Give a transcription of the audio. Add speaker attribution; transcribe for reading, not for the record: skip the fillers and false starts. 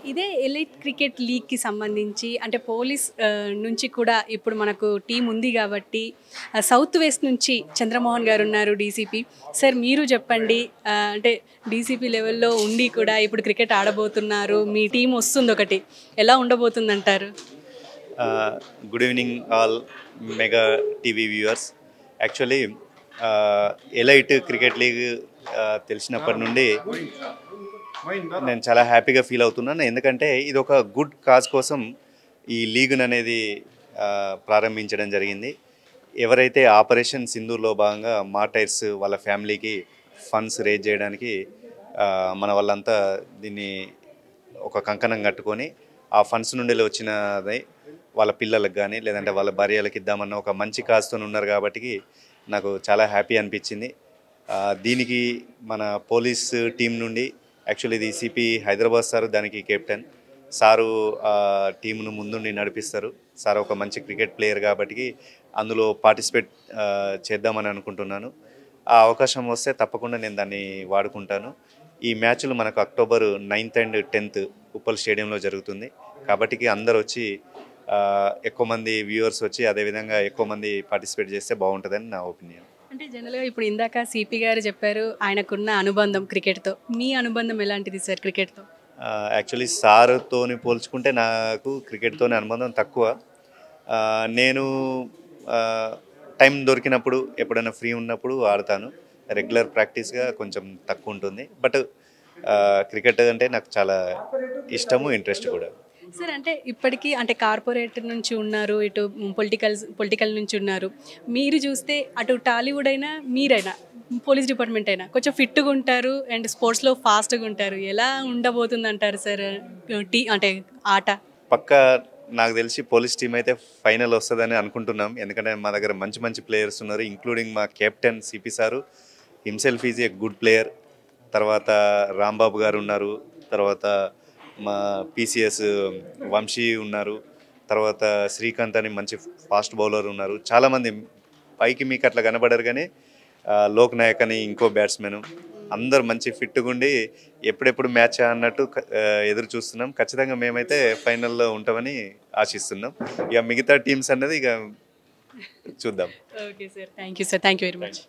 Speaker 1: ఇదే elite cricket లీగ్‌కి సంబంధించి అంటే పోలీస్ నుంచి కూడా ఇప్పుడు మనకు టీమ్ ఉంది గాబట్టి సౌత్ వెస్ట్ నుంచి చంద్రమోహన్ గారున్నారు డీసీపీ. సార్ మీరు చెప్పండి అంటే డీసీపీ లెవెల్‌లో ఉండి కూడా ఇప్పుడు క్రికెట్ ఆడబోతున్నారు. మీ టీమ్ వస్తుందొకటి. ఎలా ఉండబోతుందంటారు?
Speaker 2: Good evening all Mega TV viewers. Actually elite cricket league తెలిసినప్పటి నుండి నేను చాలా హ్యాపీగా ఫీల్ అవుతున్నాను. ఎందుకంటే ఇది ఒక గుడ్ కాజ్ కోసం ఈ లీగ్ను అనేది ప్రారంభించడం జరిగింది. ఎవరైతే ఆపరేషన్ సింధూర్లో భాగంగా మా టైర్స్ వాళ్ళ ఫ్యామిలీకి ఫండ్స్ రేజ్ చేయడానికి మన వాళ్ళంతా దీన్ని ఒక కంకణం కట్టుకొని ఆ ఫండ్స్ నుండి వచ్చినది వాళ్ళ పిల్లలకు కానీ లేదంటే వాళ్ళ భార్యలకు ఇద్దామన్న ఒక మంచి కాజ్తో ఉన్నారు కాబట్టి నాకు చాలా హ్యాపీ అనిపించింది. దీనికి మన పోలీస్ టీం నుండి యాక్చువల్లీ ఇది సిపి హైదరాబాద్ సార్ దానికి కెప్టెన్ సారు టీంను ముందుండి నడిపిస్తారు. సార్ ఒక మంచి క్రికెట్ ప్లేయర్ కాబట్టి అందులో పార్టిసిపేట్ చేద్దామని అనుకుంటున్నాను. ఆ అవకాశం వస్తే తప్పకుండా నేను దాన్ని వాడుకుంటాను. ఈ మ్యాచ్లు మనకు October 9th and 10th Uppal స్టేడియంలో జరుగుతుంది కాబట్టి అందరు వచ్చి ఎక్కువ మంది వ్యూవర్స్ వచ్చి అదేవిధంగా ఎక్కువ మంది పార్టిసిపేట్ చేస్తే బాగుంటుందని నా ఒపీనియన్.
Speaker 1: అంటే జనరల్‌గా ఇప్పుడు ఇందాక సిపి గారు చెప్పారు ఆయనకున్న అనుబంధం క్రికెట్‌తో. మీ అనుబంధం ఎలాంటిది సార్ క్రికెట్‌తో?
Speaker 2: యాక్చువల్లీ సార్తోని పోల్చుకుంటే నాకు క్రికెట్తోనే అనుబంధం తక్కువ. నేను టైం దొరికినప్పుడు ఎప్పుడైనా ఫ్రీ ఉన్నప్పుడు ఆడతాను. రెగ్యులర్ ప్రాక్టీస్గా కొంచెం తక్కువ ఉంటుంది. బట్ క్రికెట్ అంటే నాకు చాలా ఇష్టము, ఇంట్రెస్ట్ కూడా.
Speaker 1: సార్ అంటే ఇప్పటికీ అంటే కార్పొరేట్ నుంచి ఉన్నారు, ఇటు పొలిటికల్ నుంచి ఉన్నారు. మీరు చూస్తే అటు టాలీవుడ్ అయినా, మీరైనా, పోలీస్ డిపార్ట్మెంట్ అయినా కొంచెం ఫిట్‌గా ఉంటారు అండ్ స్పోర్ట్స్‌లో ఫాస్ట్‌గా ఉంటారు. ఎలా ఉండబోతుందంటారు సార్ అంటే ఆట?
Speaker 2: పక్కా నాకు తెలిసి పోలీస్ టీం అయితే ఫైనల్ వస్తుందని అనుకుంటున్నాం. ఎందుకంటే మా దగ్గర మంచి మంచి ప్లేయర్స్ ఉన్నారు. ఇంక్లూడింగ్ మా captain CP sir himself is a good player. తర్వాత రాంబాబు గారు ఉన్నారు. తర్వాత మా పీసీఎస్ వంశీ ఉన్నారు. తర్వాత శ్రీకాంత్ అని మంచి ఫాస్ట్ బౌలర్ ఉన్నారు. చాలామంది పైకి మీకు అట్లా కనబడరు కానీ లోక్ నాయక్ అని ఇంకో బ్యాట్స్మెన్ అందరు మంచి ఫిట్గా ఉండి ఎప్పుడెప్పుడు మ్యాచ్ అన్నట్టు ఎదురు చూస్తున్నాం. ఖచ్చితంగా మేమైతే ఫైనల్లో ఉంటామని ఆశిస్తున్నాం. ఇక మిగతా టీమ్స్ అన్నది ఇక చూద్దాం.
Speaker 1: Okay sir. Thank you sir. Thank you very much.